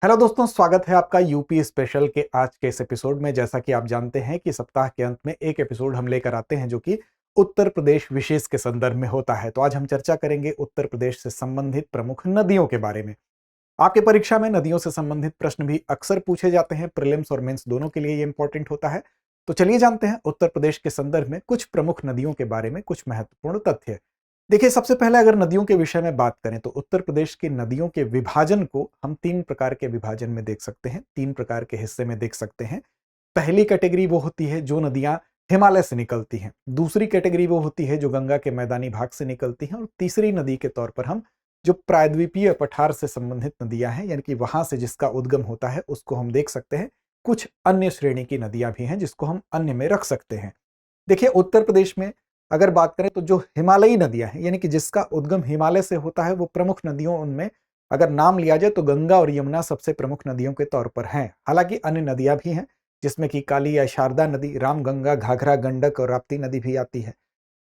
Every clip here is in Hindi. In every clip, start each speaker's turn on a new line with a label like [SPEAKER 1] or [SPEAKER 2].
[SPEAKER 1] हेलो दोस्तों, स्वागत है आपका यूपी स्पेशल के आज के इस एपिसोड में। जैसा कि आप जानते हैं कि सप्ताह के अंत में एक एपिसोड हम लेकर आते हैं जो कि उत्तर प्रदेश विशेष के संदर्भ में होता है। तो आज हम चर्चा करेंगे उत्तर प्रदेश से संबंधित प्रमुख नदियों के बारे में। आपके परीक्षा में नदियों से संबंधित प्रश्न भी अक्सर पूछे जाते हैं, प्रीलिम्स और मेंस दोनों के लिए ये इंपॉर्टेंट होता है। तो चलिए जानते हैं उत्तर प्रदेश के संदर्भ में कुछ प्रमुख नदियों के बारे में कुछ महत्वपूर्ण तथ्य। देखिए, सबसे पहले अगर नदियों के विषय में बात करें तो उत्तर प्रदेश की नदियों के विभाजन को हम तीन प्रकार के विभाजन में देख सकते हैं, तीन प्रकार के हिस्से में देख सकते हैं। पहली कैटेगरी वो होती है जो नदियां हिमालय से निकलती हैं, दूसरी कैटेगरी वो होती है जो गंगा के मैदानी भाग से निकलती हैं, और तीसरी नदी के तौर पर हम जो प्रायद्वीपीय पठार से संबंधित नदियां हैं, यानी कि वहां से जिसका उद्गम होता है, उसको हम देख सकते हैं। कुछ अन्य श्रेणी की नदियां भी हैं जिसको हम अन्य में रख सकते हैं। देखिए, उत्तर प्रदेश में अगर बात करें तो जो हिमालयी नदियां हैं, यानी कि जिसका उद्गम हिमालय से होता है, वो प्रमुख नदियों उनमें अगर नाम लिया जाए तो गंगा और यमुना सबसे प्रमुख नदियों के तौर पर हैं। हालांकि अन्य नदियां भी हैं जिसमें कि काली या शारदा नदी, रामगंगा, घाघरा, गंडक और राप्ती नदी भी आती है।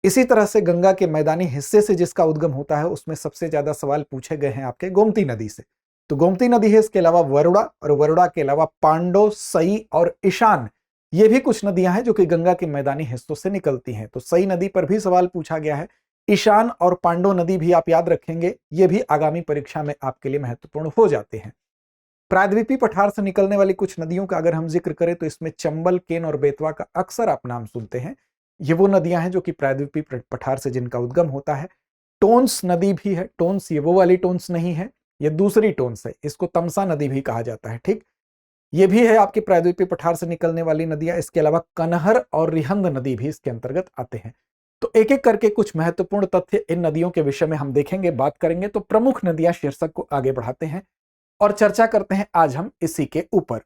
[SPEAKER 1] इसी तरह से गंगा के मैदानी हिस्से से जिसका उद्गम होता है, उसमें सबसे ज्यादा सवाल पूछे गए हैं आपके गोमती नदी से। तो गोमती नदी है, इसके अलावा वरुणा, और वरुणा के अलावा पांडो, सई और ईशान, ये भी कुछ नदियां हैं जो कि गंगा के मैदानी हिस्सों से निकलती हैं। तो सई नदी पर भी सवाल पूछा गया है। ईशान और पांडो नदी भी आप याद रखेंगे, ये भी आगामी परीक्षा में आपके लिए महत्वपूर्ण हो जाते हैं। प्रायद्वीपीय पठार से निकलने वाली कुछ नदियों का अगर हम जिक्र करें तो इसमें चंबल, केन और बेतवा का अक्सर आप नाम सुनते हैं। ये वो नदियां हैं जो कि प्रायद्वीपीय पठार से जिनका उद्गम होता है। टोंस नदी भी है। टोंस ये वो वाली टोंस नहीं है, ये दूसरी टोंस है, इसको तमसा नदी भी कहा जाता है। ठीक, ये भी है आपके प्रायद्वीपीय पठार से निकलने वाली नदियां। इसके अलावा कनहर और रिहंद नदी भी इसके अंतर्गत आते हैं। तो एक एक करके कुछ महत्वपूर्ण तथ्य इन नदियों के विषय में हम देखेंगे, बात करेंगे। तो प्रमुख नदियां शीर्षक को आगे बढ़ाते हैं और चर्चा करते हैं आज हम इसी के ऊपर।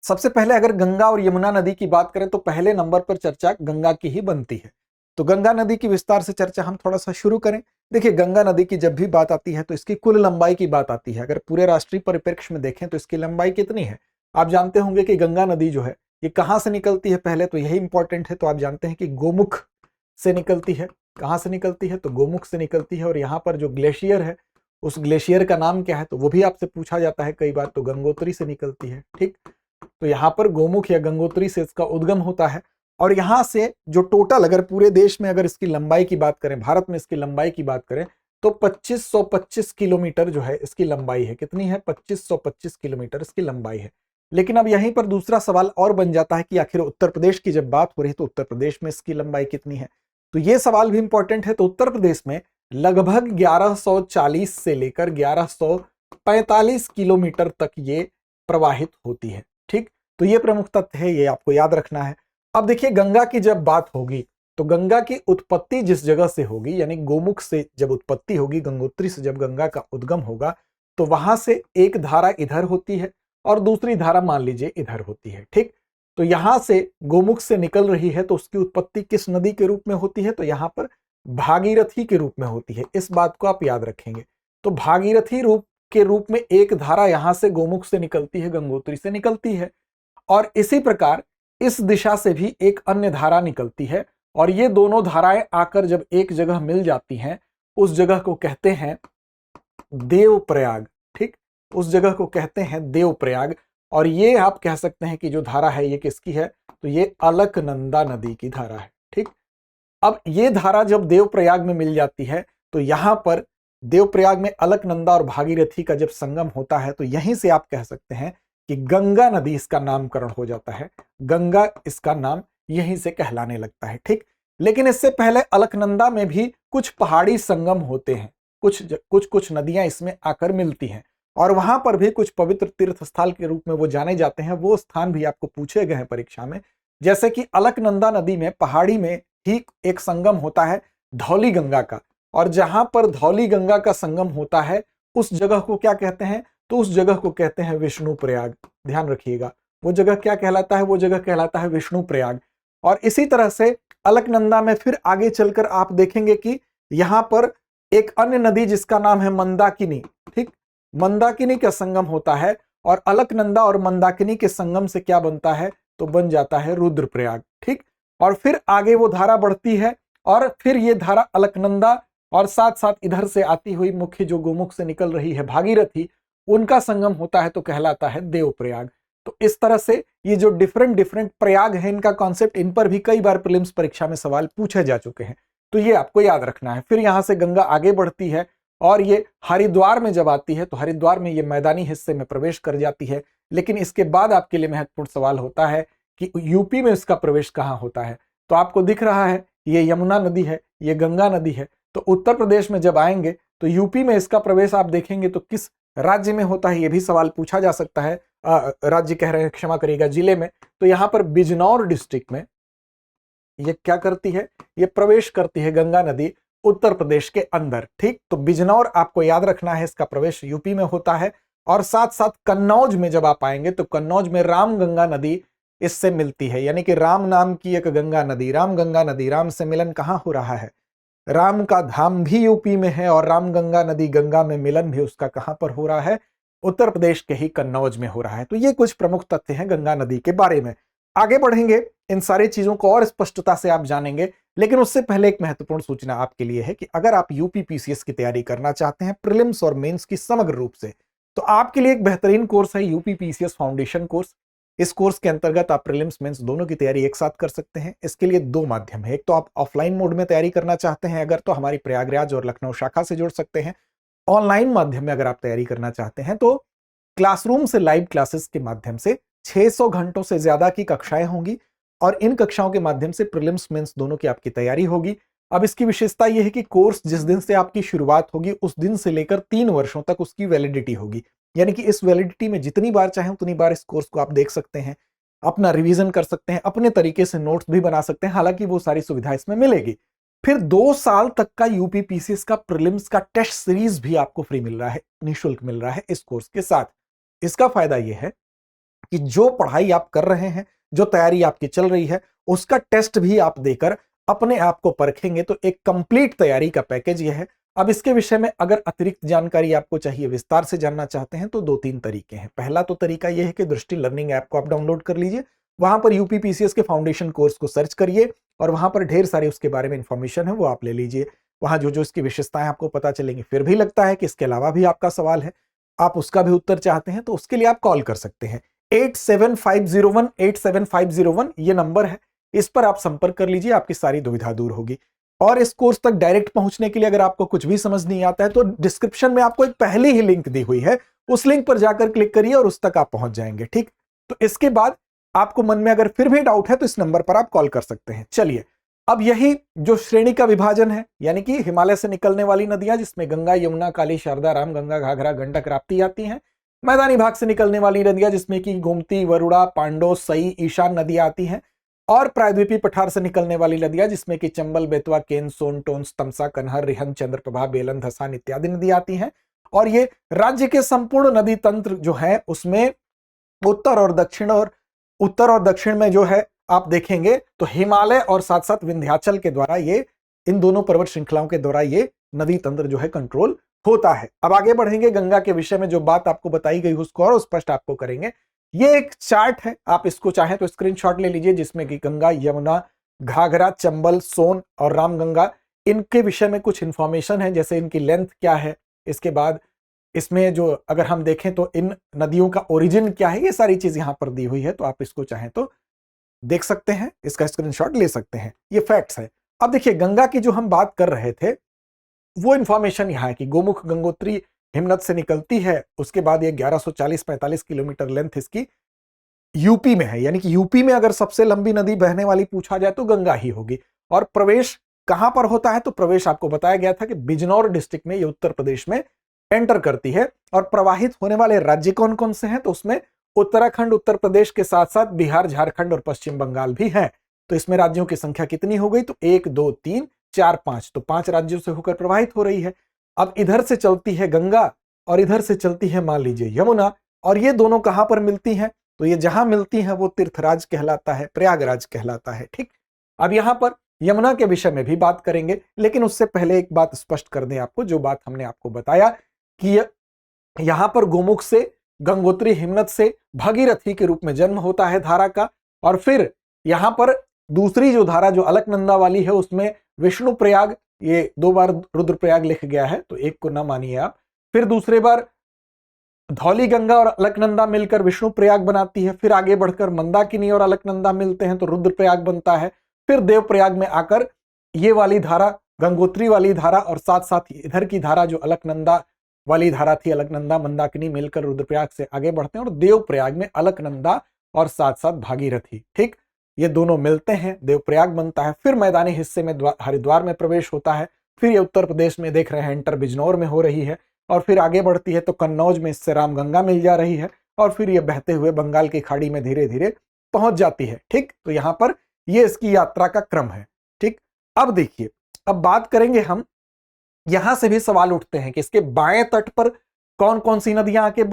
[SPEAKER 1] सबसे पहले अगर गंगा और यमुना नदी की बात करें तो पहले नंबर पर चर्चा गंगा की ही बनती है। तो गंगा नदी की विस्तार से चर्चा हम थोड़ा सा शुरू करें। देखिए, गंगा नदी की जब भी बात आती है तो इसकी कुल लंबाई की बात आती है। अगर पूरे राष्ट्रीय परिप्रेक्ष्य में देखें तो इसकी लंबाई कितनी है, आप जानते होंगे कि गंगा नदी जो है ये कहां से निकलती है, पहले तो यही इंपॉर्टेंट है। तो आप जानते हैं कि गोमुख से निकलती है। कहां से निकलती है? तो गोमुख से निकलती है। और यहाँ पर जो ग्लेशियर है, उस ग्लेशियर का नाम क्या है, तो वो भी आपसे पूछा जाता है कई बार। तो गंगोत्री से निकलती है। ठीक, तो यहाँ पर गोमुख या गंगोत्री से इसका उद्गम होता है। और यहां से जो टोटल, अगर पूरे देश में अगर इसकी लंबाई की बात करें, भारत में इसकी लंबाई की बात करें, तो 2525 किलोमीटर जो है इसकी लंबाई है। कितनी है? 2525 किलोमीटर इसकी लंबाई है। लेकिन अब यहीं पर दूसरा सवाल और बन जाता है कि आखिर उत्तर प्रदेश की जब बात हो रही है तो उत्तर प्रदेश में इसकी लंबाई कितनी है। तो ये सवाल भी इंपॉर्टेंट है। तो उत्तर प्रदेश में लगभग 1140 से लेकर 1145 किलोमीटर तक ये प्रवाहित होती है। ठीक, तो ये प्रमुख तथ्य है, ये आपको याद रखना है। अब देखिए, गंगा की जब बात होगी तो गंगा की उत्पत्ति जिस जगह से होगी, यानी गोमुख से जब उत्पत्ति होगी, गंगोत्री से जब गंगा का उद्गम होगा, तो वहां से एक धारा इधर होती है और दूसरी धारा मान लीजिए इधर होती है। ठीक, तो यहां से गोमुख से निकल रही है तो उसकी उत्पत्ति किस नदी के रूप में होती है? तो यहां पर भागीरथी के रूप में होती है। इस बात को आप याद रखेंगे। तो भागीरथी रूप के रूप में एक धारा यहां से गोमुख से निकलती है, गंगोत्री से निकलती है। और इसी प्रकार इस दिशा से भी एक अन्य धारा निकलती है। और ये दोनों धाराएं आकर जब एक जगह मिल जाती हैं, उस जगह को कहते हैं देवप्रयाग। ठीक, उस जगह को कहते हैं देवप्रयाग। और ये आप कह सकते हैं कि जो धारा है ये किसकी है? तो ये अलकनंदा नदी की धारा है। ठीक, अब ये धारा जब देवप्रयाग में मिल जाती है तो यहां पर देवप्रयाग में अलकनंदा और भागीरथी का जब संगम होता है, तो यहीं से आप कह सकते हैं कि गंगा नदी इसका नामकरण हो जाता है। गंगा इसका नाम यहीं से कहलाने लगता है। ठीक, लेकिन इससे पहले अलकनंदा में भी कुछ पहाड़ी संगम होते हैं। कुछ नदियां इसमें आकर मिलती हैं और वहां पर भी कुछ पवित्र तीर्थ स्थल के रूप में वो जाने जाते हैं। वो स्थान भी आपको पूछे गए हैं परीक्षा में। जैसे कि अलकनंदा नदी में पहाड़ी में ही एक संगम होता है धौली गंगा का, और जहां पर धौली गंगा का संगम होता है उस जगह को क्या कहते हैं? तो उस जगह को कहते हैं विष्णु प्रयाग। ध्यान रखिएगा, वो जगह क्या कहलाता है? वो जगह कहलाता है विष्णु प्रयाग। और इसी तरह से अलकनंदा में फिर आगे चलकर आप देखेंगे कि यहां पर एक अन्य नदी जिसका नाम है मंदाकिनी। ठीक, मंदाकिनी का संगम होता है और अलकनंदा और मंदाकिनी के संगम से क्या बनता है? तो बन जाता है रुद्रप्रयाग। ठीक, और फिर आगे वो धारा बढ़ती है और फिर ये धारा अलकनंदा और साथ साथ इधर से आती हुई मुख्य जो गोमुख से निकल रही है भागीरथी, उनका संगम होता है तो कहलाता है देवप्रयाग। तो इस तरह से ये जो डिफरेंट डिफरेंट प्रयाग है, इनका कॉन्सेप्ट, इन पर भी कई बार प्रीलिम्स परीक्षा में सवाल पूछे जा चुके हैं, तो ये आपको याद रखना है। फिर यहां से गंगा आगे बढ़ती है और ये हरिद्वार में जब आती है तो हरिद्वार में ये मैदानी हिस्से में प्रवेश कर जाती है। लेकिन इसके बाद आपके लिए महत्वपूर्ण सवाल होता है कि यूपी में इसका प्रवेश कहां होता है। तो आपको दिख रहा है ये यमुना नदी है, ये गंगा नदी है। तो उत्तर प्रदेश में जब आएंगे तो यूपी में इसका प्रवेश आप देखेंगे तो किस राज्य में होता है, ये भी सवाल पूछा जा सकता है। राज्य कह रहे हैं, क्षमा करिएगा, जिले में। तो यहां पर बिजनौर डिस्ट्रिक्ट में ये क्या करती है, ये प्रवेश करती है गंगा नदी उत्तर प्रदेश के अंदर। ठीक, तो बिजनौर आपको याद रखना है, इसका प्रवेश यूपी में होता है। और साथ साथ कन्नौज में जब आप आएंगे तो कन्नौज में राम गंगा नदी इससे मिलती है, यानी कि राम नाम की एक गंगा नदी, राम गंगा नदी, राम से मिलन कहां हो रहा है, राम का धाम भी यूपी में है, और राम गंगा नदी, गंगा में मिलन भी उसका कहां पर हो रहा है, उत्तर प्रदेश के ही कन्नौज में हो रहा है। तो ये कुछ प्रमुख तथ्य हैं गंगा नदी के बारे में। आगे बढ़ेंगे, इन सारी चीजों को और स्पष्टता से आप जानेंगे, लेकिन उससे पहले एक महत्वपूर्ण सूचना आपके लिए है कि अगर आप यूपी पीसीएस की तैयारी करना चाहते हैं प्रीलिम्स और मेंस की समग्र रूप से, तो आपके लिए एक बेहतरीन कोर्स है यूपी पीसीएस फाउंडेशन कोर्स। इस कोर्स के अंतर्गत आप प्रीलिम्स मेंस दोनों की तैयारी एक साथ कर सकते हैं। इसके लिए दो माध्यम है, एक तो आप ऑफलाइन मोड में तैयारी करना चाहते हैं अगर, तो हमारी प्रयागराज और लखनऊ शाखा से जुड़ सकते हैं। ऑनलाइन माध्यम में अगर आप तैयारी करना चाहते हैं तो क्लासरूम से लाइव क्लासेस के माध्यम से 600 घंटों से ज्यादा की कक्षाएं होंगी, और इन कक्षाओं के माध्यम से प्रीलिम्स मेंस दोनों की आपकी तैयारी होगी। अब इसकी विशेषता यह है कि कोर्स जिस दिन से आपकी शुरुआत होगी उस दिन से लेकर 3 वर्षों तक उसकी वैलिडिटी होगी, यानी कि इस वैलिडिटी में जितनी बार चाहें उतनी बार इस कोर्स को आप देख सकते हैं, अपना रिवीजन कर सकते हैं, अपने तरीके से नोट्स भी बना सकते हैं, हालांकि वो सारी सुविधा इसमें मिलेगी। फिर 2 साल तक का यूपी पीसीएस का प्रीलिम्स का टेस्ट सीरीज भी आपको फ्री मिल रहा है, निःशुल्क मिल रहा है इस कोर्स के साथ। इसका फायदा यह है कि जो पढ़ाई आप कर रहे हैं, जो तैयारी आपकी चल रही है, उसका टेस्ट भी आप देकर अपने आप को परखेंगे, तो एक कंप्लीट तैयारी का पैकेज यह है। अब इसके विषय में अगर अतिरिक्त जानकारी आपको चाहिए, विस्तार से जानना चाहते हैं, तो 2-3 तरीके हैं। पहला तो तरीका यह है कि दृष्टि लर्निंग ऐप को आप डाउनलोड कर लीजिए, वहां पर यूपी पीसीएस के फाउंडेशन कोर्स को सर्च करिए और वहां पर ढेर सारी उसके बारे में इंफॉर्मेशन है वो आप ले लीजिए। वहां जो जो इसकी विशेषताएं आपको पता चलेंगी। फिर भी लगता है कि इसके अलावा भी आपका सवाल है, आप उसका भी उत्तर चाहते हैं, तो उसके लिए आप कॉल कर सकते हैं। 8750187501 ये नंबर है, इस पर आप संपर्क कर लीजिए, आपकी सारी दुविधा दूर होगी। और इस कोर्स तक डायरेक्ट पहुंचने के लिए अगर आपको कुछ भी समझ नहीं आता है तो डिस्क्रिप्शन में आपको एक पहले ही लिंक दी हुई है, उस लिंक पर जाकर क्लिक करिए और उस तक आप पहुंच जाएंगे। ठीक, तो इसके बाद आपको मन में अगर फिर भी डाउट है तो इस नंबर पर आप कॉल कर सकते हैं। चलिए, अब यही जो श्रेणी का विभाजन है, यानी कि हिमालय से निकलने वाली नदियां जिसमें गंगा, यमुना, काली, शारदा, राम गंगा, घाघरा, गंडक, राप्ती आती हैं, मैदानी भाग से निकलने वाली नदियां जिसमें कि गोमती, वरुणा, पांडो, सई, ईशान नदियां आती हैं, और प्रायद्वीपीय पठार से निकलने वाली नदियां जिसमें कि चंबल, बेतवा, केन, सोन, टोंस, तमसा, कन्हर, रिहंद, चंद्रप्रभा, बेलन, धसान इत्यादि नदियां आती हैं। और ये राज्य के संपूर्ण नदी तंत्र जो है उसमें उत्तर और दक्षिण में जो है आप देखेंगे तो हिमालय और साथ साथ विंध्याचल के द्वारा, ये इन दोनों पर्वत श्रृंखलाओं के द्वारा ये नदी तंत्र जो है कंट्रोल होता है। अब आगे बढ़ेंगे, गंगा के विषय में जो बात आपको बताई गई उसको और स्पष्ट आपको करेंगे। ये एक चार्ट है, आप इसको चाहें तो स्क्रीनशॉट ले लीजिए, जिसमें कि गंगा, यमुना, घाघरा, चंबल, सोन और रामगंगा, इनके विषय में कुछ इंफॉर्मेशन है, जैसे इनकी लेंथ क्या है, इसके बाद इसमें जो अगर हम देखें तो इन नदियों का ओरिजिन क्या है, ये सारी चीज यहां पर दी हुई है। तो आप इसको चाहें तो देख सकते हैं, इसका स्क्रीनशॉट ले सकते हैं, ये फैक्ट्स है। अब देखिए, गंगा की जो हम बात कर रहे थे वो इंफॉर्मेशन यहां है कि गोमुख गंगोत्री हिमनद से निकलती है, उसके बाद ये 1140-45 किलोमीटर लेंथ इसकी यूपी में है, यानी कि यूपी में अगर सबसे लंबी नदी बहने वाली पूछा जाए तो गंगा ही होगी। और प्रवेश कहां पर होता है, तो प्रवेश आपको बताया गया था कि बिजनौर डिस्ट्रिक्ट में, ये उत्तर प्रदेश में एंटर करती है। और प्रवाहित होने वाले राज्य कौन कौन से हैं, तो उसमें उत्तराखंड, उत्तर प्रदेश के साथ साथ बिहार, झारखंड और पश्चिम बंगाल भी हैं। तो इसमें राज्यों की संख्या कितनी हो गई, तो 1 2 3 4 5, तो 5 राज्यों से होकर प्रवाहित हो रही है। अब इधर से चलती है गंगा और इधर से चलती है मान लीजिए यमुना, और ये दोनों कहां पर मिलती हैं, तो ये जहां मिलती हैं वो तीर्थराज कहलाता है, प्रयागराज कहलाता है। ठीक, अब यहां पर यमुना के विषय में भी बात करेंगे, लेकिन उससे पहले एक बात स्पष्ट कर दें आपको, जो बात हमने आपको बताया कि यहां पर गोमुख से, गंगोत्री हिमनद से भगीरथी के रूप में जन्म होता है धारा का, और फिर यहां पर दूसरी जो धारा जो अलकनंदा वाली है उसमें विष्णु प्रयाग, ये 2 बार रुद्रप्रयाग लिख गया है तो एक को ना मानिए आप, फिर दूसरे बार धौली गंगा और अलकनंदा मिलकर विष्णु प्रयाग बनाती है। फिर आगे बढ़कर मंदाकिनी और अलकनंदा मिलते हैं तो रुद्र प्रयाग बनता है। फिर देव प्रयाग में आकर ये वाली धारा, गंगोत्री वाली धारा और साथ साथ इधर की धारा जो अलकनंदा वाली धारा थी, अलकनंदा मंदाकिनी मिलकर रुद्रप्रयाग से आगे बढ़ते हैं और देव प्रयाग में अलकनंदा और साथ साथ भागीरथी, ठीक, ये दोनों मिलते हैं, देव प्रयाग बनता है। फिर मैदानी हिस्से में हरिद्वार में प्रवेश होता है। फिर ये उत्तर प्रदेश में देख रहे हैं एंटर बिजनौर में हो रही है और फिर आगे बढ़ती है तो कन्नौज में इससे रामगंगा मिल जा रही है और फिर ये बहते हुए बंगाल की खाड़ी में धीरे धीरे पहुंच जाती है। ठीक, तो यहां पर ये इसकी यात्रा का क्रम है। ठीक, अब देखिए, अब बात करेंगे हम, यहां से भी सवाल उठते हैं कि इसके बाएं तट पर कौन कौन सी नदियां आके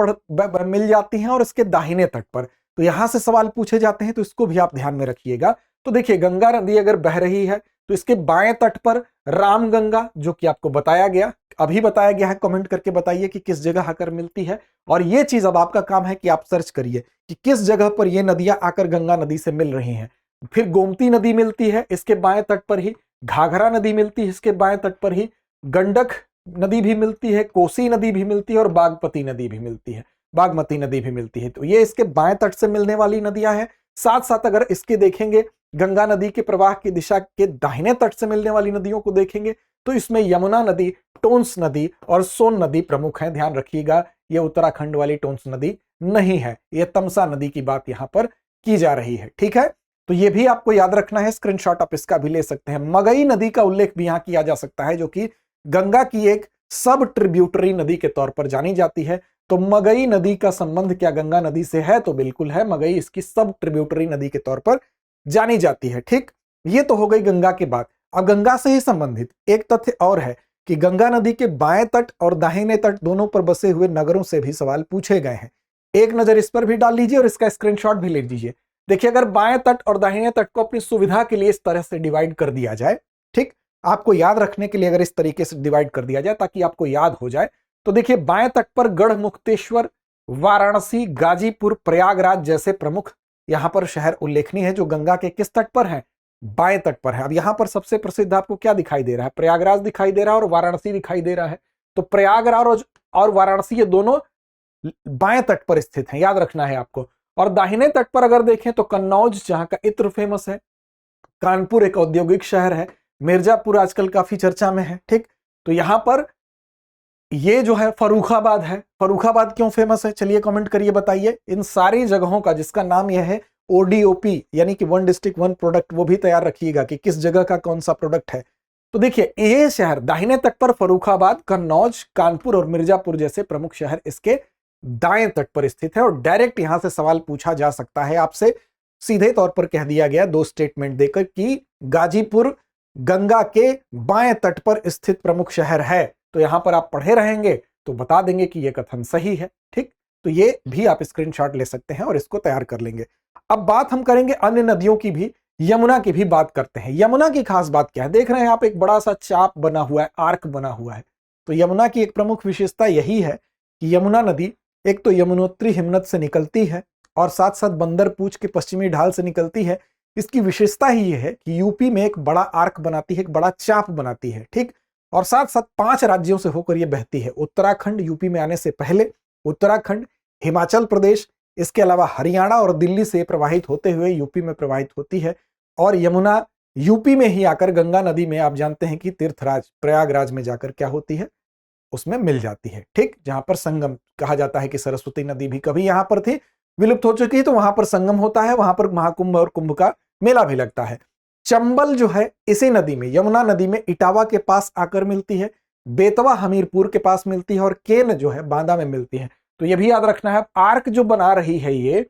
[SPEAKER 1] मिल जाती हैं और इसके दाहिने तट पर, तो यहां से सवाल पूछे जाते हैं, तो इसको भी आप ध्यान में रखिएगा। तो देखिए, गंगा नदी अगर बह रही है तो इसके बाएं तट पर रामगंगा, जो कि आपको बताया गया, अभी बताया गया है, कमेंट करके बताइए कि किस जगह आकर मिलती है। और ये चीज अब आपका काम है कि आप सर्च करिए कि किस जगह पर ये नदियां आकर गंगा नदी से मिल रही हैं। फिर गोमती नदी मिलती है इसके बाएं तट पर ही, घाघरा नदी मिलती है इसके बाएं तट पर ही, गंडक नदी भी मिलती है, कोसी नदी भी मिलती है और बागमती नदी भी मिलती है, बागमती नदी भी मिलती है। तो ये इसके बाएं तट से मिलने वाली नदियां हैं। साथ साथ अगर इसके देखेंगे गंगा नदी के प्रवाह की दिशा के दाहिने तट से मिलने वाली नदियों को देखेंगे तो इसमें यमुना नदी, टोंस नदी और सोन नदी प्रमुख हैं। ध्यान रखिएगा, ये उत्तराखंड वाली टोंस नदी नहीं है, ये तमसा नदी की बात यहां पर की जा रही है। ठीक है, तो ये भी आपको याद रखना है, स्क्रीनशॉट आप इसका भी ले सकते हैं। मगई नदी का उल्लेख भी यहां किया जा सकता है, जो कि गंगा की एक सब ट्रिब्यूटरी नदी के तौर पर जानी जाती है। तो मगई नदी का संबंध क्या गंगा नदी से है? तो बिल्कुल है, मगई इसकी सब ट्रिब्यूटरी नदी के तौर पर जानी जाती है। ठीक, ये तो हो गई गंगा की बात। अब गंगा से ही संबंधित एक तथ्य और है कि गंगा नदी के बाएं तट और दाहिने तट दोनों पर बसे हुए नगरों से भी सवाल पूछे गए हैं। एक नजर इस पर भी डाल लीजिए और इसका स्क्रीनशॉट भी ले लीजिए। देखिए, अगर बाएं तट और दाहिने तट को अपनी सुविधा के लिए इस तरह से डिवाइड कर दिया जाए, ठीक, आपको याद रखने के लिए अगर इस तरीके से डिवाइड कर दिया जाए ताकि आपको याद हो जाए, तो देखिए, बाएं तट पर गढ़ मुक्तेश्वर, वाराणसी, गाजीपुर, प्रयागराज जैसे प्रमुख यहां पर शहर उल्लेखनीय है, जो गंगा के किस तट पर हैं? बाएं तट पर है। अब यहां पर सबसे प्रसिद्ध आपको क्या दिखाई दे रहा है? प्रयागराज दिखाई दे रहा है और वाराणसी दिखाई दे रहा है। तो प्रयागराज और वाराणसी ये दोनों बाएं तट पर स्थित हैं, याद रखना है आपको। और दाहिने तट पर अगर देखें तो कन्नौज, जहां का इत्र फेमस है, कानपुर एक औद्योगिक शहर है, मिर्जापुर आजकल काफी चर्चा में है। ठीक, तो यहां पर ये जो है फर्रुखाबाद है। फर्रुखाबाद क्यों फेमस है? चलिए कमेंट करिए, बताइए। इन सारी जगहों का जिसका नाम यह है ODOP, यानी कि वन डिस्ट्रिक्ट वन प्रोडक्ट, वो भी तैयार रखिएगा कि किस जगह का कौन सा प्रोडक्ट है। तो देखिए, ये शहर दाहिने तट पर फर्रुखाबाद, कन्नौज, कानपुर और मिर्जापुर जैसे प्रमुख शहर इसके दाएं तट पर स्थित है। और डायरेक्ट यहां से सवाल पूछा जा सकता है आपसे, सीधे तौर पर कह दिया गया दो स्टेटमेंट देकर कि गाजीपुर गंगा के बाएं तट पर स्थित प्रमुख शहर है। तो यहां पर आप पढ़े रहेंगे तो बता देंगे कि यह कथन सही है। ठीक, तो ये भी आप स्क्रीनशॉट ले सकते हैं और इसको तैयार कर लेंगे। अब बात हम करेंगे अन्य नदियों की भी, यमुना की भी बात करते हैं। यमुना की खास बात क्या है? देख रहे हैं आप, एक बड़ा सा चाप बना हुआ है, आर्क बना हुआ है। तो यमुना की एक प्रमुख विशेषता यही है कि यमुना नदी एक तो यमुनोत्री हिमनद से निकलती है और साथ साथ बंदर पूछ के पश्चिमी ढाल से निकलती है। इसकी विशेषता ही यह है कि यूपी में एक बड़ा आर्क बनाती है, एक बड़ा चाप बनाती है। ठीक, और साथ साथ 5 राज्यों से होकर यह बहती है। उत्तराखंड यूपी में आने से पहले, उत्तराखंड, हिमाचल प्रदेश, इसके अलावा हरियाणा और दिल्ली से प्रवाहित होते हुए यूपी में प्रवाहित होती है। और यमुना यूपी में ही आकर गंगा नदी में, आप जानते हैं कि तीर्थराज प्रयागराज में जाकर क्या होती है, उसमें मिल जाती है। ठीक, जहां पर संगम, कहा जाता है कि सरस्वती नदी भी कभी यहां पर थी, विलुप्त हो चुकी है, तो वहां पर संगम होता है, वहां पर महाकुंभ और कुंभ का मेला भी लगता है। चंबल जो है इसी नदी में, यमुना नदी में इटावा के पास आकर मिलती है, बेतवा हमीरपुर के पास मिलती है और केन जो है बांदा में मिलती है। तो यह भी याद रखना है। आर्क जो बना रही है ये,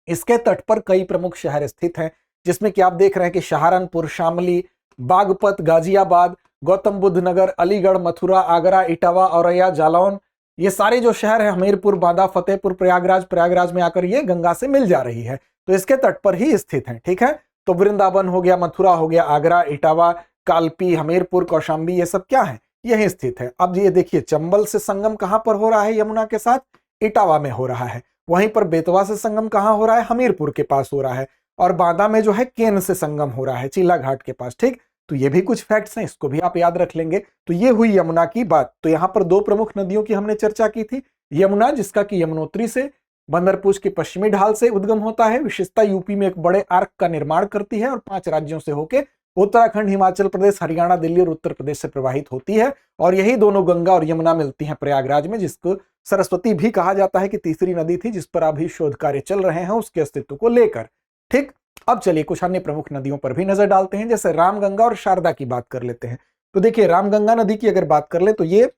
[SPEAKER 1] इसके तट पर कई प्रमुख शहर स्थित हैं, जिसमें कि आप देख रहे हैं कि सहारनपुर, शामली, बागपत, गाजियाबाद, गौतम बुद्ध नगर, अलीगढ़, मथुरा, आगरा, इटावा, औरैया, जालौन, ये सारे जो शहर है, हमीरपुर, बांदा, फतेहपुर, प्रयागराज, प्रयागराज में आकर ये गंगा से मिल जा रही है, तो इसके तट पर ही स्थित है। ठीक है, तो वृंदावन हो गया, मथुरा हो गया, आगरा, इटावा, कालपी, हमीरपुर, कौशाम्बी, ये सब क्या है, यही स्थित है। अब ये देखिए, चंबल से संगम कहां पर हो रहा है यमुना के साथ? इटावा में हो रहा है। वहीं पर बेतवा से संगम कहां हो रहा है? हमीरपुर के पास हो रहा है। और बांदा में जो है केन से संगम हो रहा है, चीला घाट के पास। ठीक, तो ये भी कुछ फैक्ट्स हैं, इसको भी आप याद रख लेंगे। तो ये हुई यमुना की बात। तो यहां पर 2 प्रमुख नदियों की हमने चर्चा की थी, यमुना, जिसका कि यमुनोत्री से बंदरपूछ के पश्चिमी ढाल से उद्गम होता है, विशेषता यूपी में एक बड़े आर्क का निर्माण करती है और 5 राज्यों से होकर उत्तराखंड, हिमाचल प्रदेश, हरियाणा, दिल्ली और उत्तर प्रदेश से प्रवाहित होती है। और यही दोनों गंगा और यमुना मिलती हैं प्रयागराज में, जिसको सरस्वती भी कहा जाता है कि तीसरी नदी थी जिस पर अभी शोध कार्य चल रहे हैं उसके अस्तित्व को लेकर। ठीक, अब चलिए कुछ अन्य प्रमुख नदियों पर भी नजर डालते हैं, जैसे रामगंगा और शारदा की बात कर लेते हैं। तो देखिए, रामगंगा नदी की अगर बात कर ले तो ये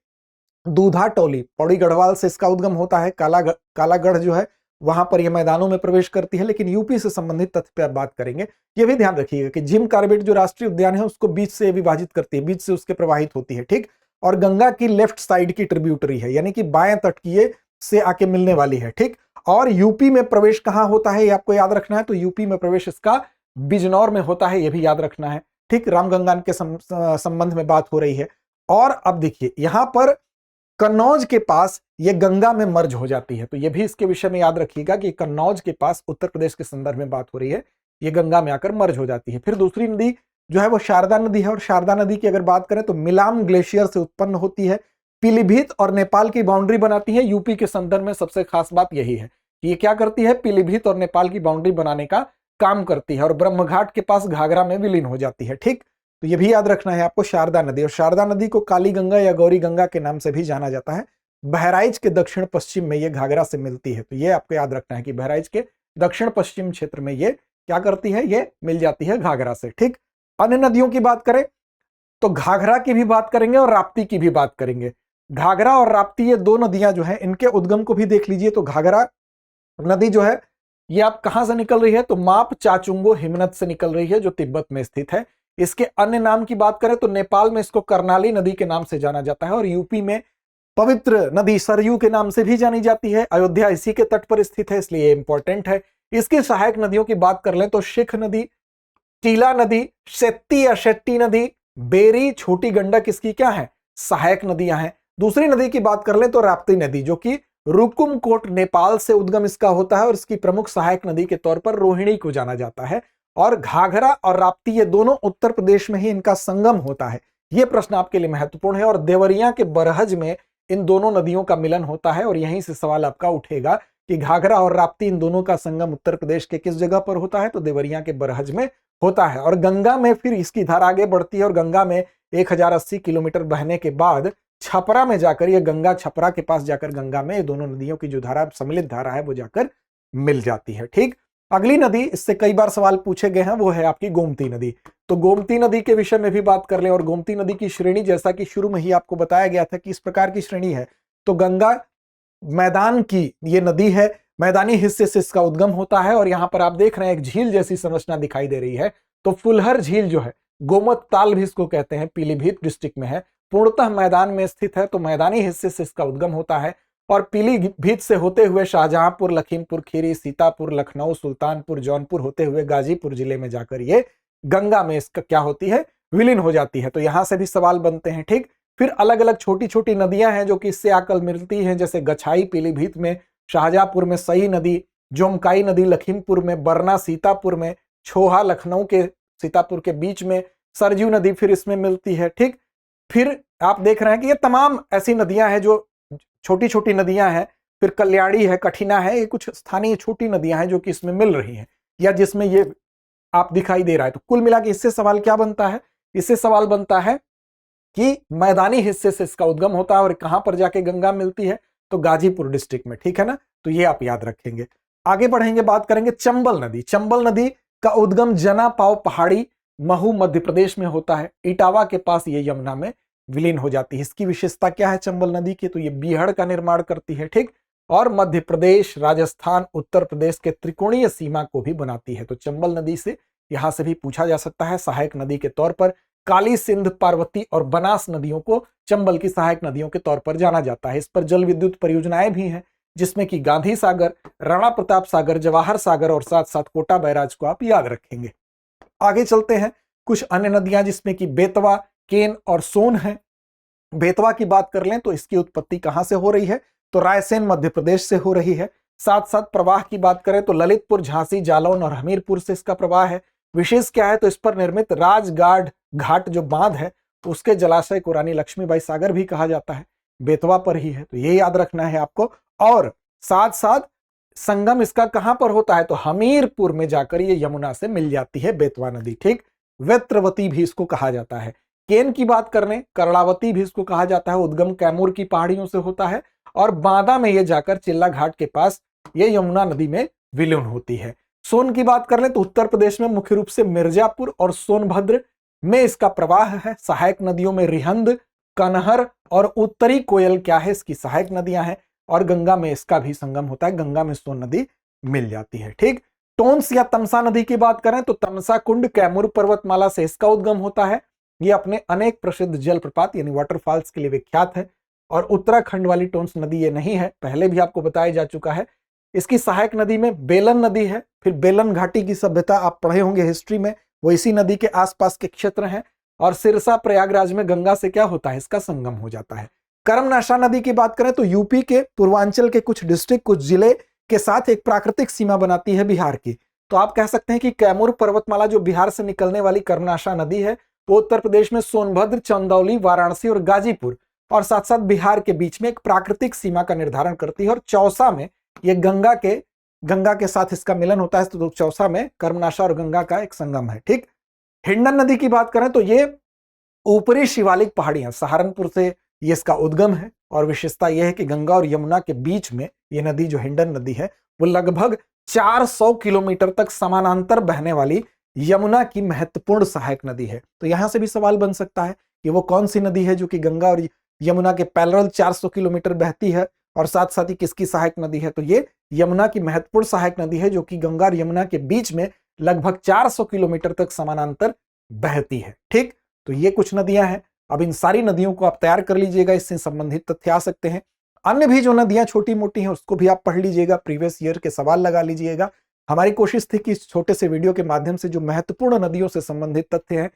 [SPEAKER 1] दूधा टोली पौड़ी गढ़वाल से इसका उद्गम होता है। कालागढ़ जो है वहां पर यह मैदानों में प्रवेश करती है। लेकिन यूपी से संबंधित तथ्य पे आप बात करेंगे, ये भी ध्यान रखिएगा कि जिम कार्बेट जो राष्ट्रीय उद्यान है उसको बीच से विभाजित करती है, बीच से उसके प्रवाहित होती है। ठीक, और गंगा की लेफ्ट साइड की ट्रिब्यूटरी है, यानी कि बाएं तटकीय से आके मिलने वाली है। ठीक, और यूपी में प्रवेश कहां होता है ये आपको याद रखना है। तो यूपी में प्रवेश इसका बिजनौर में होता है, ये भी याद रखना है। ठीक, रामगंगा के संबंध में बात हो रही है। और अब देखिए यहां पर कन्नौज के पास ये गंगा में मर्ज हो जाती है, तो ये भी इसके विषय में याद रखिएगा कि कन्नौज के पास उत्तर प्रदेश के संदर्भ में बात हो रही है, ये गंगा में आकर मर्ज हो जाती है। फिर दूसरी नदी जो है वो शारदा नदी है, और शारदा नदी की अगर बात करें तो मिलाम ग्लेशियर से उत्पन्न होती है, पीलीभीत और नेपाल की बाउंड्री बनाती है। यूपी के संदर्भ में सबसे खास बात यही है कि ये क्या करती है, पीलीभीत और नेपाल की बाउंड्री बनाने का काम करती है, और ब्रह्मघाट के पास घाघरा में विलीन हो जाती है। ठीक, तो ये भी याद रखना है आपको शारदा नदी। और शारदा नदी को काली गंगा या गौरी गंगा के नाम से भी जाना जाता है। बहराइच के दक्षिण पश्चिम में ये घाघरा से मिलती है, तो ये आपको याद रखना है कि बहराइच के दक्षिण पश्चिम क्षेत्र में ये क्या करती है, ये मिल जाती है घाघरा से। ठीक, अन्य नदियों की बात करें तो घाघरा की भी बात करेंगे और राप्ती की भी बात करेंगे। घाघरा और राप्ती ये दो नदियां जो है इनके उद्गम को भी देख लीजिए। तो घाघरा नदी जो है ये आप कहां से निकल रही है, तो माप चाचुंगो हिमनद से निकल रही है जो तिब्बत में स्थित है। इसके अन्य नाम की बात करें तो नेपाल में इसको कर्नाली नदी के नाम से जाना जाता है, और यूपी में पवित्र नदी सरयू के नाम से भी जानी जाती है। अयोध्या इसी के तट पर स्थित है, इसलिए इंपॉर्टेंट है। इसकी सहायक नदियों की बात कर लें तो शिख नदी, टीला नदी, शेट्टी या शेट्टी नदी, बेरी, छोटी गंडक इसकी क्या है, सहायक नदियां हैं। दूसरी नदी की बात कर लें तो राप्ती नदी, जो कि रुकुमकोट नेपाल से उद्गम इसका होता है, और इसकी प्रमुख सहायक नदी के तौर पर रोहिणी को जाना जाता है। और घाघरा और राप्ती ये दोनों उत्तर प्रदेश में ही इनका संगम होता है। ये प्रश्न आपके लिए महत्वपूर्ण है। और देवरिया के बरहज में इन दोनों नदियों का मिलन होता है, और यहीं से सवाल आपका उठेगा कि घाघरा और राप्ती इन दोनों का संगम उत्तर प्रदेश के किस जगह पर होता है, तो देवरिया के बरहज में होता है। और गंगा में फिर इसकी धारा आगे बढ़ती है, और गंगा में 1080 किलोमीटर बहने के बाद छपरा में जाकर ये गंगा, छपरा के पास जाकर गंगा में ये दोनों नदियों की जो धारा, सम्मिलित धारा है, वो जाकर मिल जाती है। ठीक, अगली नदी, इससे कई बार सवाल पूछे गए हैं, वो है आपकी गोमती नदी। तो गोमती नदी के विषय में भी बात कर लें। और गोमती नदी की श्रेणी, जैसा कि शुरू में ही आपको बताया गया था कि इस प्रकार की श्रेणी है, तो गंगा मैदान की ये नदी है, मैदानी हिस्से से इसका उद्गम होता है। और यहां पर आप देख रहे हैं एक झील जैसी संरचना दिखाई दे रही है, तो फुलहर झील जो है, गोमत ताल भी इसको कहते हैं, पीलीभीत डिस्ट्रिक्ट में है, पूर्णतः मैदान में स्थित है, तो मैदानी हिस्से से इसका उद्गम होता है। और पीलीभीत से होते हुए शाहजहांपुर, लखीमपुर खीरी, सीतापुर, लखनऊ, सुल्तानपुर, जौनपुर होते हुए गाजीपुर जिले में जाकर ये गंगा में इसका क्या होती है, विलीन हो जाती है। तो यहां से भी सवाल बनते हैं। ठीक, फिर अलग अलग छोटी छोटी नदियां हैं जो कि इससे आकर मिलती हैं, जैसे गछाई पीलीभीत में, शाहजहांपुर में सई नदी, जोमकाई नदी लखीमपुर में, बरना सीतापुर में, छोहा लखनऊ के सीतापुर के बीच में, सरजू नदी फिर इसमें मिलती है। ठीक, फिर आप देख रहे हैं कि ये तमाम ऐसी नदियां हैं जो छोटी छोटी नदियां हैं। फिर कल्याणी है, कठिना है, ये कुछ स्थानीय छोटी नदियां हैं जो कि इसमें मिल रही हैं, या जिसमें ये आप दिखाई दे रहा है। तो कुल मिला के इससे सवाल क्या बनता है, इससे सवाल बनता है कि मैदानी हिस्से से इसका उद्गम होता है, और कहां पर जाके गंगा मिलती है, तो गाजीपुर डिस्ट्रिक्ट में। ठीक है ना, तो ये आप याद रखेंगे। आगे बढ़ेंगे, बात करेंगे चंबल नदी। चंबल नदी का उद्गम जना पाव पहाड़ी, महू मध्य प्रदेश में होता है। इटावा के पास ये यमुना में विलीन हो जाती है। इसकी विशेषता क्या है चंबल नदी की, तो ये बीहड़ का निर्माण करती है। ठीक, और मध्य प्रदेश, राजस्थान, उत्तर प्रदेश के त्रिकोणीय सीमा को भी बनाती है। तो चंबल नदी से यहां से भी पूछा जा सकता है सहायक नदी के तौर पर। काली, सिंध, पार्वती और बनास नदियों को चंबल की सहायक नदियों के तौर पर जाना जाता है। इस पर जल विद्युत परियोजनाएं भी हैं, जिसमें कि गांधी सागर, राणा प्रताप सागर, जवाहर सागर और साथ साथ कोटा बैराज को आप याद रखेंगे। आगे चलते हैं, कुछ अन्य नदियां जिसमें कि बेतवा, केन और सोन है। बेतवा की बात कर लें तो इसकी उत्पत्ति कहां से हो रही है, तो रायसेन मध्य प्रदेश से हो रही है। साथ साथ प्रवाह की बात करें तो ललितपुर, झांसी, जालौन और हमीरपुर से इसका प्रवाह है। विशेष क्या है, तो इस पर निर्मित राजगाढ़ घाट जो बांध है, तो उसके जलाशय को रानी लक्ष्मीबाई सागर भी कहा जाता है, बेतवा पर ही है, तो ये याद रखना है आपको। और साथ साथ संगम इसका कहां पर होता है, तो हमीरपुर में जाकर ये यमुना से मिल जाती है बेतवा नदी। ठीक, वेत्रवती भी इसको कहा जाता है। केन की बात करने, कर्णावती भी इसको कहा जाता है, उद्गम कैमूर की पहाड़ियों से होता है और बांदा में ये जाकर चिल्ला घाट के पास ये यमुना नदी में विलीन होती है। सोन की बात कर ले तो उत्तर प्रदेश में मुख्य रूप से मिर्जापुर और सोनभद्र में इसका प्रवाह है। सहायक नदियों में रिहंद, कनहर और उत्तरी कोयल क्या है, इसकी सहायक नदियां हैं। और गंगा में इसका भी संगम होता है, गंगा में सोन नदी मिल जाती है। ठीक, टोंस या तमसा नदी की बात करें तो तमसा कुंड कैमूर पर्वतमाला से इसका उद्गम होता है। ये अपने अनेक प्रसिद्ध जलप्रपात यानी वाटरफॉल्स के लिए विख्यात है। और उत्तराखंड वाली टोंस नदी ये नहीं है, पहले भी आपको बताया जा चुका है। इसकी सहायक नदी में बेलन नदी है। फिर बेलन घाटी की सभ्यता आप पढ़े होंगे हिस्ट्री में, वो इसी नदी के आसपास के क्षेत्र हैं। और सिरसा प्रयागराज में गंगा से क्या होता है, इसका संगम हो जाता है। कर्मनाशा नदी की बात करें तो यूपी के पूर्वांचल के कुछ डिस्ट्रिक्ट, कुछ जिले के साथ एक प्राकृतिक सीमा बनाती है बिहार की। तो आप कह सकते हैं कि कैमूर पर्वतमाला जो बिहार से निकलने वाली कर्मनाशा नदी है, वो उत्तर प्रदेश में सोनभद्र, चंदौली, वाराणसी और गाजीपुर और साथ साथ बिहार के बीच में एक प्राकृतिक सीमा का निर्धारण करती है। और चौसा में ये गंगा के साथ इसका मिलन होता है, तो चौसा में कर्मनाशा और गंगा का एक संगम है। ठीक, हिंडन नदी की बात करें तो ये ऊपरी शिवालिक पहाड़ियां, सहारनपुर से ये इसका उद्गम है। और विशेषता यह है कि गंगा और यमुना के बीच में ये नदी जो हिंडन नदी है, वो लगभग 400 किलोमीटर तक समानांतर बहने वाली यमुना की महत्वपूर्ण सहायक नदी है। तो यहां से भी सवाल बन सकता है कि वो कौन सी नदी है जो कि गंगा और यमुना के पैरेलल 400 किलोमीटर बहती है और साथ साथ ही किसकी सहायक नदी है, तो ये यमुना की महत्वपूर्ण सहायक नदी है जो कि गंगा और यमुना के बीच में लगभग 400 किलोमीटर तक समानांतर बहती है। ठीक, तो ये कुछ नदियां हैं। अब इन सारी नदियों को आप तैयार कर लीजिएगा, इससे संबंधित तथ्य आ सकते हैं। अन्य भी जो नदियां छोटी मोटी हैं उसको भी आप पढ़ लीजिएगा, प्रीवियस ईयर के सवाल लगा लीजिएगा। हमारी कोशिश थी कि इस छोटे से वीडियो के माध्यम से जो महत्वपूर्ण नदियों से संबंधित तथ्य हैं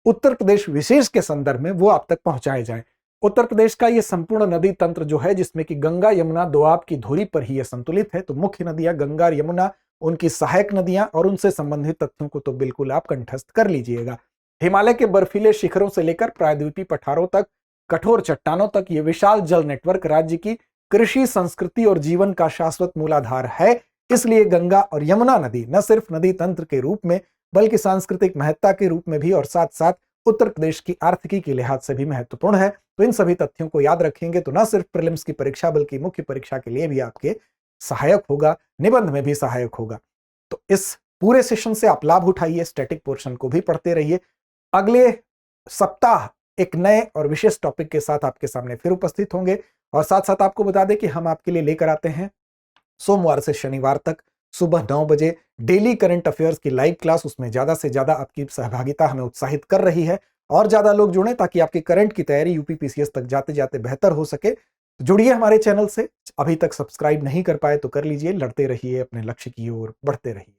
[SPEAKER 1] उत्तर प्रदेश विशेष के संदर्भ में, वो आप तक पहुंचाए जाए। उत्तर प्रदेश का ये संपूर्ण नदी तंत्र जो है, जिसमें कि गंगा यमुना दोआब की धुरी पर ही यह संतुलित है। तो मुख्य नदियां गंगा और यमुना, उनकी सहायक नदियां और उनसे संबंधित तथ्यों को तो बिल्कुल आप कंठस्थ कर लीजिएगा। हिमालय के बर्फीले शिखरों से लेकर प्रायद्वीपीय पठारों तक, कठोर चट्टानों तक, ये विशाल जल नेटवर्क राज्य की कृषि, संस्कृति और जीवन का शाश्वत मूलाधार है। इसलिए गंगा और यमुना नदी न सिर्फ नदी तंत्र के रूप में बल्कि सांस्कृतिक महत्ता के रूप में भी और साथ साथ उत्तर प्रदेश की आर्थिकी के लिहाज से भी महत्वपूर्ण है। तो इन सभी तथ्यों को याद रखेंगे तो न सिर्फ प्रीलिम्स की परीक्षा बल्कि मुख्य परीक्षा के लिए भी आपके सहायक होगा, निबंध में भी सहायक होगा। तो इस पूरे सेशन से आप लाभ उठाइए, स्टैटिक पोर्शन को भी पढ़ते रहिए। अगले सप्ताह एक नए और विशेष टॉपिक के साथ आपके सामने फिर उपस्थित होंगे। और साथ साथ आपको बता दें कि हम आपके लिए लेकर आते हैं सोमवार से शनिवार तक सुबह 9 बजे डेली करंट अफेयर्स की लाइव क्लास। उसमें ज्यादा से ज्यादा आपकी सहभागिता हमें उत्साहित कर रही है और ज्यादा लोग जुड़ें ताकि आपकी करंट की तैयारी यूपी पीसीएस तक जाते जाते बेहतर हो सके। तो जुड़िए हमारे चैनल से। अभी तक सब्सक्राइब नहीं कर पाए तो कर लीजिए। लड़ते रहिए, अपने लक्ष्य की ओर बढ़ते रहिए।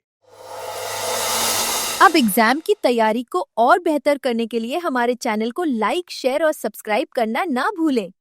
[SPEAKER 2] अब एग्जाम की तैयारी को और बेहतर करने के लिए हमारे चैनल को लाइक, शेयर और सब्सक्राइब करना ना भूलें।